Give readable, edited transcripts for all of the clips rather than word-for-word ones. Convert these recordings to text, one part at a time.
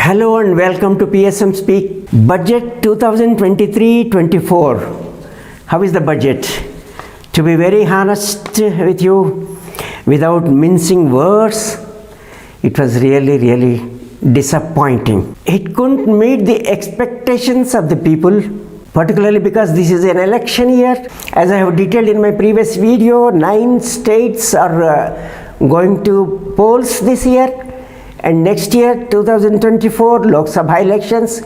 Hello and welcome to PSM Speak. Budget 2023-24. How is the budget? To be very honest with you, without mincing words, it was really disappointing. It couldn't meet the expectations of the people, particularly because this is an election year. As I have detailed in my previous video, 9 states are going to polls this year. And next year, 2024, Lok Sabha elections.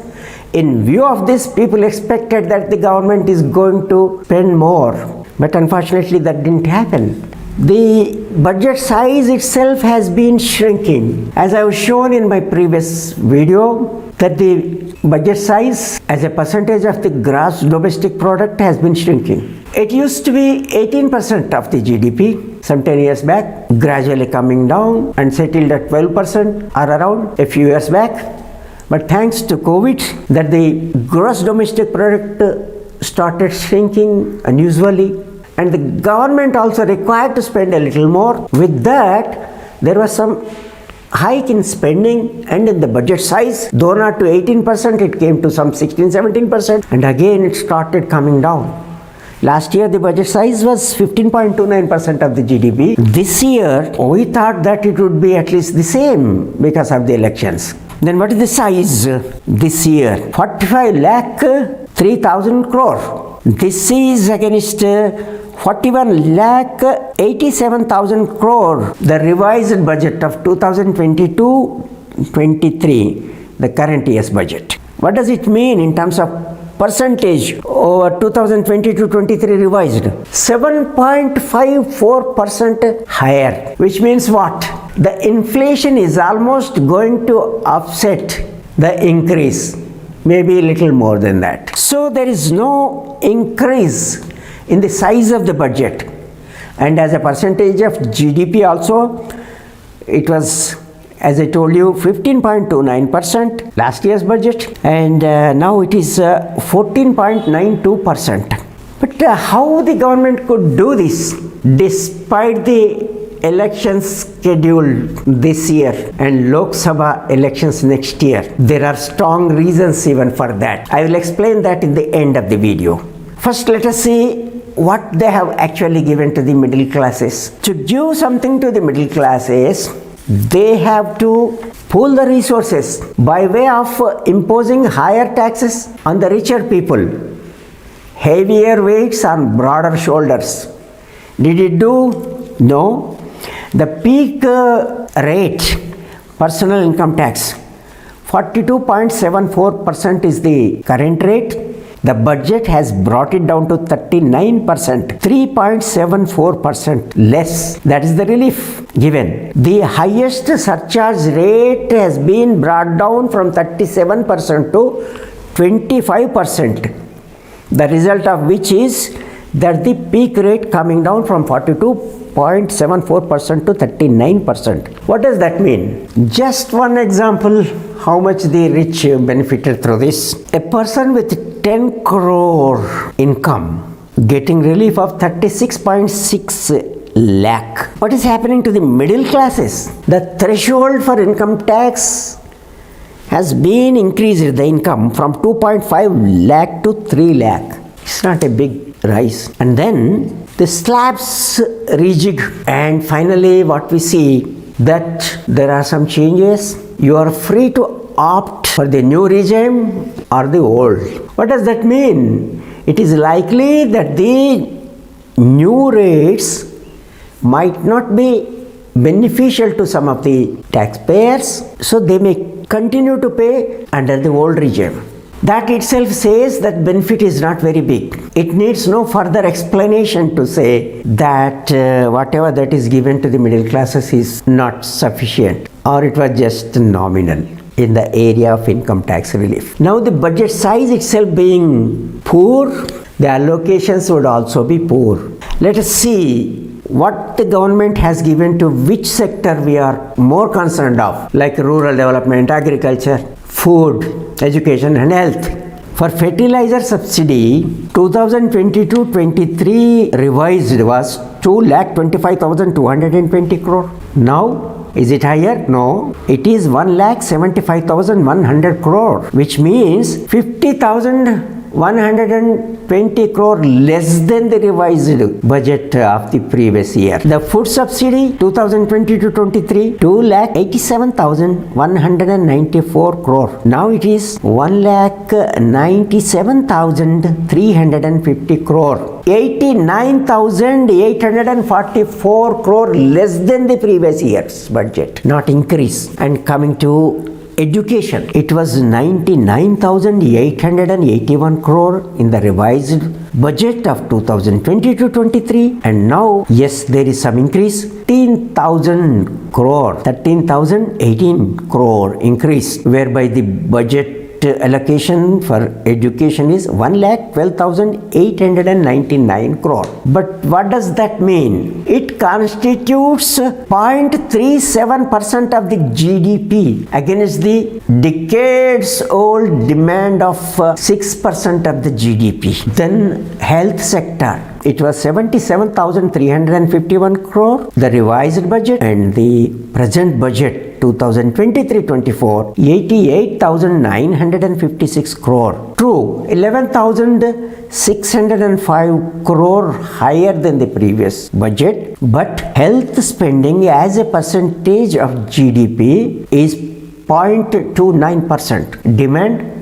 In view of this, people expected that the government is going to spend more. But unfortunately, that didn't happen. The budget size itself has been shrinking. As I have shown in my previous video, that the budget size as a percentage of the gross domestic product has been shrinking. It used to be 18% of the GDP some 10 years back, gradually coming down and settled at 12% or around a few years back. But thanks to COVID, that the gross domestic product started shrinking unusually, and the government also required to spend a little more. With that, there was some hike in spending and in the budget size, though not to 18%, it came to some 16-17%, and again it started coming down. Last year, the budget size was 15.29% of the GDP. This year, we thought that it would be at least the same because of the elections. Then what is the size this year? 45 lakh 3,000 crore. This is against 41 lakh 87,000 crore, the revised budget of 2022-23, the current year's budget. What does it mean in terms of percentage over 2022-23 revised? 7.54% higher, which means what? The inflation is almost going to offset the increase, maybe a little more than that. So there is no increase in the size of the budget, and as a percentage of GDP also, it was, as I told you, 15.29% last year's budget, and now it is 14.92%. But how the government could do this despite the elections scheduled this year and Lok Sabha elections next year? There are strong reasons even for that. I will explain that in the end of the video. First, let us see what they have actually given to the middle classes. To give something to the middle classes, they have to pool the resources by way of imposing higher taxes on the richer people, heavier weights on broader shoulders. Did it do? No. The peak rate, personal income tax, 42.74% is the current rate. The budget has brought it down to 39%, 3.74% less. That is the relief given. The highest surcharge rate has been brought down from 37% to 25%. The result of which is that the peak rate coming down from 42.74% to 39%. What does that mean? Just one example, how much the rich benefited through this. A person with 10 crore income getting relief of 36.6 lakh. What is happening to the middle classes? The threshold for income tax has been increased, the income from 2.5 lakh to 3 lakh. It's not a big rise. And then the slabs rejig, and finally what we see, that there are some changes. You are free to opt for the new regime or the old. What does that mean? It is likely that the new rates might not be beneficial to some of the taxpayers, so they may continue to pay under the old regime. That itself says that benefit is not very big. It needs no further explanation to say that whatever that is given to the middle classes is not sufficient, or it was just nominal in the area of income tax relief. Now the budget size itself being poor, the allocations would also be poor. Let us see what the government has given to which sector we are more concerned of, like rural development, agriculture, food, education and health. For fertilizer subsidy, 2022-23 revised was 2,25,220 crore. Now Is it higher? No. It is 1,75,100 crore, which means 50,120 crore less than the revised budget of the previous year. The food subsidy 2020 to 23, 2,87,194 crore. Now it is 1,97,350 crore. 89,844 crore less than the previous year's budget, not increase. And coming to education, it was 99,881 crore in the revised budget of 2020 to 23, and now yes, there is some increase, 13,000 crore, 13,018 crore increase, whereby the budget allocation for education is 1,12,899 crore. But what does that mean? It constitutes 0.37% of the GDP against the decades old demand of 6% of the GDP. Then health sector, it was 77,351 crore, the revised budget, and the present budget 2023-24, 88,956 crore. True, 11,605 crore higher than the previous budget, but health spending as a percentage of GDP is 0.29%. Demand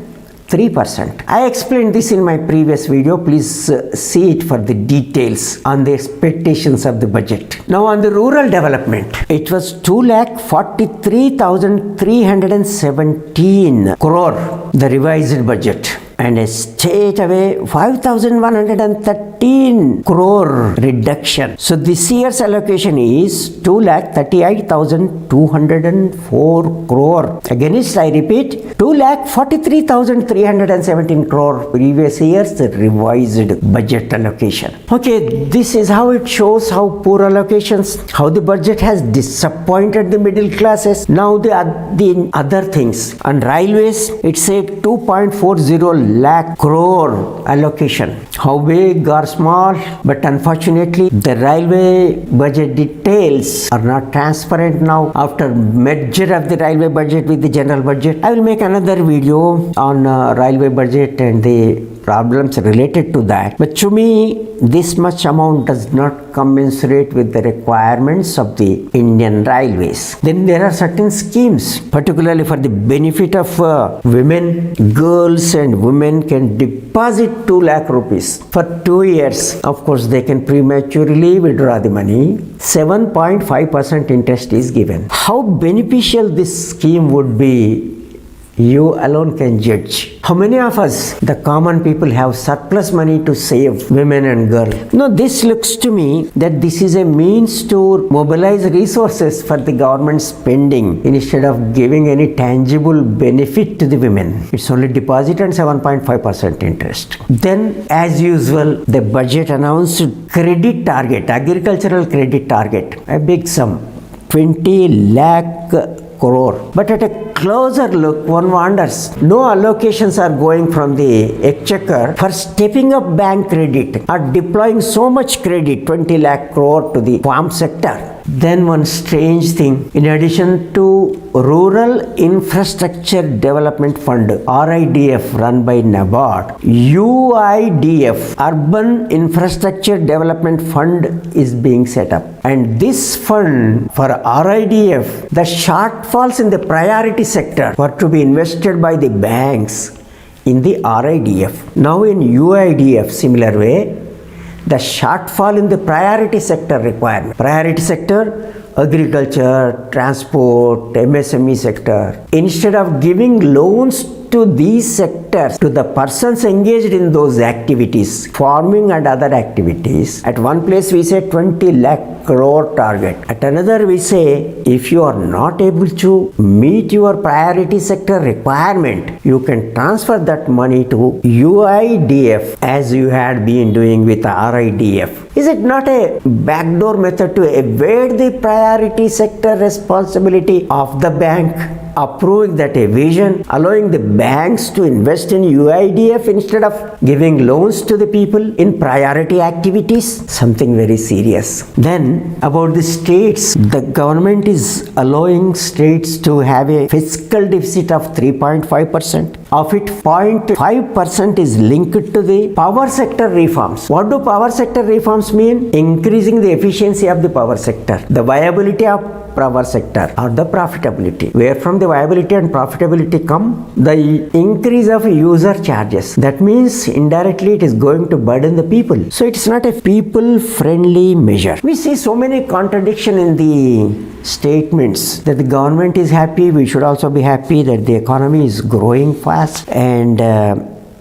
3%. I explained this in my previous video. Please see it for the details on the expectations of the budget. Now on the rural development, it was 2,43,317 crore, the revised budget, and a straight away 5,113 crore reduction. So this year's allocation is 2,38,204 crore. Against, I repeat, 2,43,317 crore previous year's revised budget allocation. Okay, this is how it shows how poor allocations, how the budget has disappointed the middle classes. Now the other things. On railways, it said 2.40 lakh crore allocation. How big or small? But unfortunately, the railway budget details are not transparent now after merger of the railway budget with the general budget. I will make another video on railway budget and the problems related to that. But to me, this much amount does not commensurate with the requirements of the Indian railways. Then there are certain schemes, particularly for the benefit of women, girls and women can deposit 2 lakh rupees for 2 years. Of course, they can prematurely withdraw the money. 7.5% interest is given. How beneficial this scheme would be, you alone can judge. How many of us, the common people, have surplus money to save women and girls? Now, this looks to me that this is a means to mobilize resources for the government spending instead of giving any tangible benefit to the women. It's only deposit and 7.5% interest. Then, as usual, the budget announced credit target, agricultural credit target, a big sum, 20 lakh crore. But at a closer look, one wonders, no allocations are going from the exchequer for stepping up bank credit or deploying so much credit, 20 lakh crore to the farm sector. Then one strange thing, in addition to Rural Infrastructure Development Fund, RIDF, run by NABARD, UIDF, Urban Infrastructure Development Fund, is being set up. And this fund for RIDF, the shortfalls in the priority sector were to be invested by the banks in the RIDF. Now in UIDF, similar way, the shortfall in the priority sector requirement. Priority sector, agriculture, transport, MSME sector. Instead of giving loans to these sectors to the persons engaged in those activities, farming and other activities, at one place we say 20 lakh crore target. At another we say, if you are not able to meet your priority sector requirement, you can transfer that money to UIDF as you had been doing with RIDF. Is it not a backdoor method to evade the priority sector responsibility of the bank? approving that evasion, allowing the banks to invest in UIDF instead of giving loans to the people in priority activities, something very serious. Then about the states, the government is allowing states to have a fiscal deficit of 3.5%. Of it, 0.5% is linked to the power sector reforms. What do power sector reforms mean? Increasing the efficiency of the power sector, the viability of power sector, or the profitability. Where from the viability and profitability come? The increase of user charges. That means indirectly it is going to burden the people. So it is not a people friendly measure. We see so many contradictions in the statements that the government is happy, we should also be happy that the economy is growing fast, and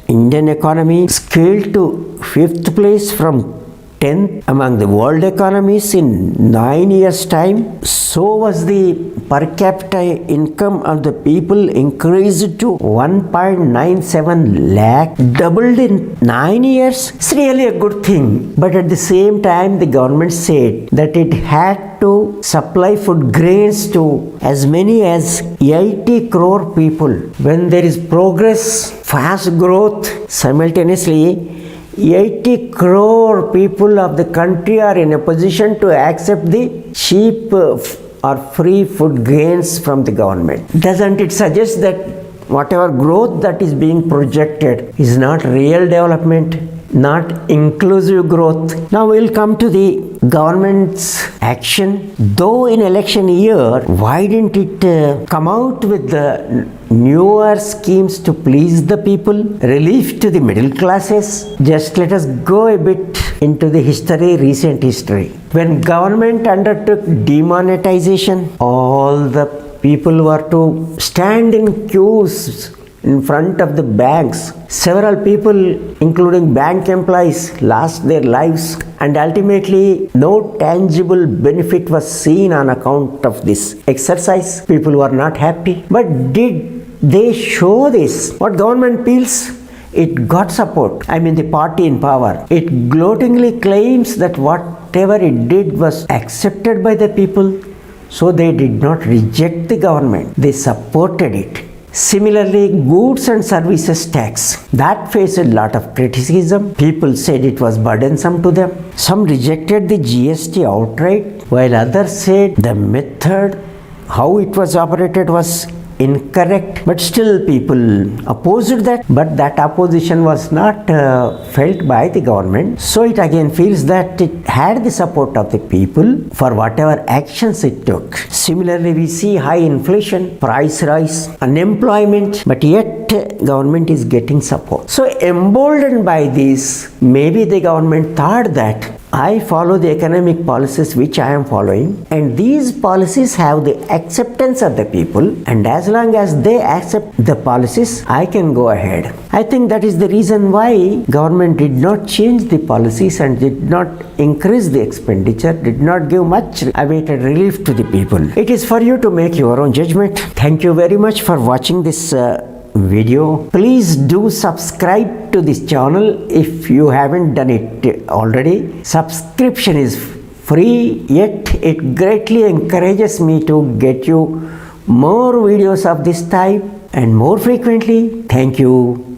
Indian economy scaled to 5th place from 10th among the world economies in 9 years' time. So was the per capita income of the people increased to 1.97 lakh, doubled in 9 years. It's really a good thing. But at the same time, the government said that it had to supply food grains to as many as 80 crore people. When there is progress, fast growth, simultaneously 80 crore people of the country are in a position to accept the cheap or free food grains from the government. Doesn't it suggest that whatever growth that is being projected is not real development, not inclusive growth? Now we'll come to the government's action. Though in election year, why didn't it come out with the newer schemes to please the people, relief to the middle classes? Just let us go a bit into the history, recent history. When government undertook demonetization, all the people were to stand in queues in front of the banks. Several people, including bank employees, lost their lives, and ultimately no tangible benefit was seen on account of this exercise. People were not happy. But did they show this? What government feels? It got support. I mean, the party in power. It gloatingly claims that whatever it did was accepted by the people, so they did not reject the government. They supported it. Similarly, goods and services tax, that faced a lot of criticism. People said it was burdensome to them. Some rejected the GST outright, while others said the method, how it was operated, was incorrect. But still people opposed that. But that opposition was not felt by the government. So it again feels that it had the support of the people for whatever actions it took. Similarly, we see high inflation, price rise, unemployment, but yet government is getting support. So emboldened by this, maybe the government thought that I follow the economic policies which I am following, and these policies have the acceptance of the people, and as long as they accept the policies, I can go ahead. I think that is the reason why government did not change the policies and did not increase the expenditure, did not give much awaited relief to the people. It is for you to make your own judgment. Thank you very much for watching this video. Please do subscribe to this channel if you haven't done it already. Subscription is free, yet it greatly encourages me to get you more videos of this type and more frequently. Thank you.